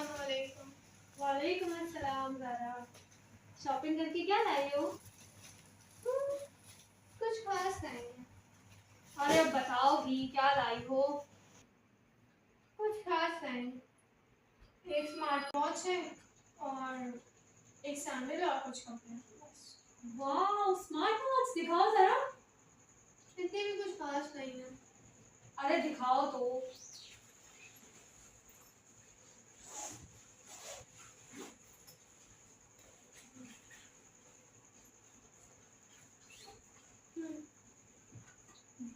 अस्सलाम वालेकुम। वालेकुम अस्सलाम ज़ारा। शॉपिंग करके क्या लाई हो? कुछ खास नहीं है। अरे अब बताओ भी क्या लाई हो? कुछ खास नहीं। एक स्मार्ट वॉच है और एक सैंडल और कुछ कपड़े बस। वाह, स्मार्ट वॉच दिखाओ जरा। इतने भी कुछ खास नहीं है। अरे दिखाओ तो।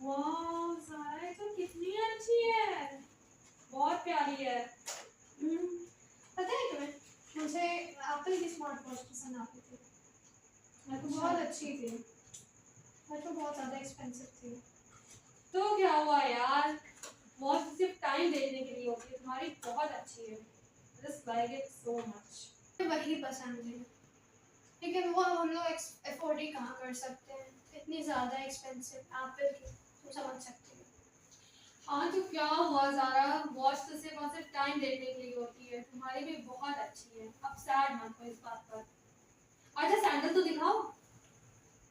वाह ज़ारा, ये तो कितनी अच्छी है, बहुत प्यारी है। पता है तुम्हें, मुझे एप्पल की स्मार्ट वॉच पसंद आती थी। बहुत अच्छी थी, बट वो बहुत ज़्यादा एक्सपेंसिव थी। तो क्या हुआ यार, वॉच सिर्फ टाइम देखने के लिए होती है, तुम्हारी बहुत अच्छी है। Just like it so much. वही पसंद है, लेकिन वो हम लोग अफोर्ड ही कहाँ कर सकते हैं, इतनी ज़्यादा एक्सपेंसिव एप्पल की, तुम समझ सकते हो। हाँ तो क्या हुआ ज़ारा, वॉच तो सिर्फ और सिर्फ टाइम देखने के लिए होती है, तुम्हारी भी बहुत अच्छी है। अब सैड मत हो इस बात पर। अच्छा सैंडल तो दिखाओ।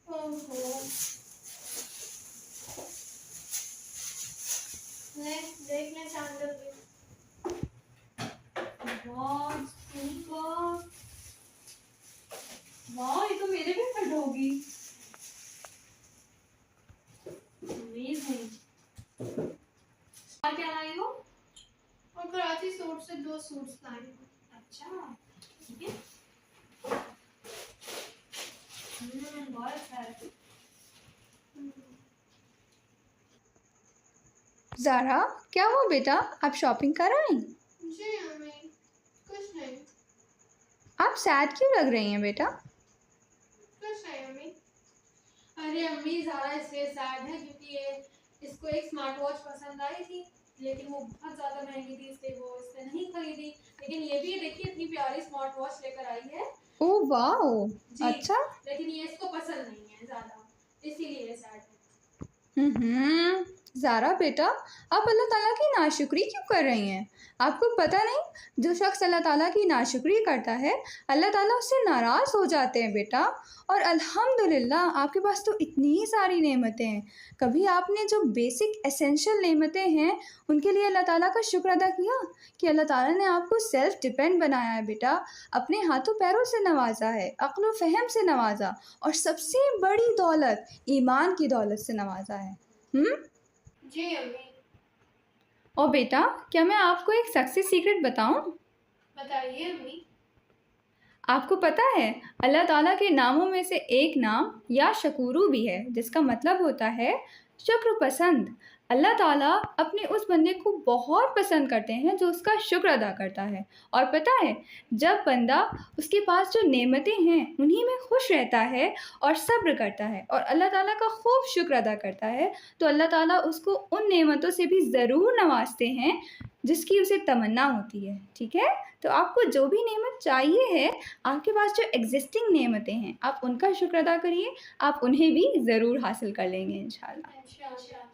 ओहो, ले देख ले सैंडल भी। वाह सुपर, वाह ये तो मेरे भी फिट होगी। अमेजिंग। और क्या लाई हो? और कराची सूट से 2 सूट्स लाए हैं। अच्छा ठीक है। बहुत अच्छा है। ज़ारा, क्या हुआ बेटा? आप शॉपिंग कर आए? जी अम्मी, कुछ नहीं। आप सैड क्यों लग रही हैं बेटा? कुछ नहीं अम्मी। अरे अम्मी ज़ारा इसलिए सैड है क्योंकि ये इसको एक स्मार्ट वॉच पसंद आई थी, लेकिन वो बहुत ज़्यादा महंगी थी, इसलिए वो इसने नहीं खरीदी। लेकिन ये भी देखिए इतनी प्यारी स्मार्ट वॉच लेकर आई है ओह वाओ, जी, अच्छा। लेकिन ये इसको पसंद नहीं है ज़्यादा, इसीलिए ये सैड है। ज़ारा बेटा, आप अल्लाह ताला की नाशुक्री क्यों कर रही हैं? आपको पता नहीं, जो शख्स अल्लाह ताला की नाशुक्री करता है अल्लाह ताला उससे नाराज़ हो जाते हैं बेटा। और अल्हम्दुलिल्लाह आपके पास तो इतनी सारी नेमतें हैं, कभी आपने जो बेसिक एसेंशियल नेमतें हैं उनके लिए अल्लाह ताला का शुक्र अदा किया कि अल्लाह ताला ने आपको सेल्फ डिपेंड बनाया है बेटा, अपने हाथों पैरों से नवाजा है, अक्ल व फ़हम से नवाजा, और सबसे बड़ी दौलत ईमान की दौलत से नवाजा है। जी अम्मी। और बेटा, क्या मैं आपको एक सक्सेस सीक्रेट बताऊं? बताइए अम्मी। आपको पता है अल्लाह ताला के नामों में से एक नाम या शकूरू भी है, जिसका मतलब होता है शुक्र पसंद। अल्लाह ताला अपने उस बंदे को बहुत पसंद करते हैं जो उसका शुक्र अदा करता है। और पता है, जब बंदा उसके पास जो नेमतें हैं उन्हीं में खुश रहता है और सब्र करता है और अल्लाह ताला का खूब शुक्र अदा करता है, तो अल्लाह ताला उसको उन नेमतों से भी ज़रूर नवाजते हैं जिसकी उसे तमन्ना होती है। ठीक है, तो आपको जो भी नेमत चाहिए है, आपके पास जो एग्जिस्टिंग नेमतें हैं आप उनका शुक्र अदा करिए, आप उन्हें भी ज़रूर हासिल कर लेंगे इंशाल्लाह। इंशाअल्लाह।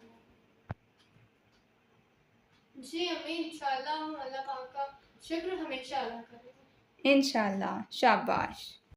जी अम्मी, इंशाअल्लाह हम अल्लाह पाक का शुक्र हमेशा अदा करेंगे। इंशाल्लाह, शाबाश।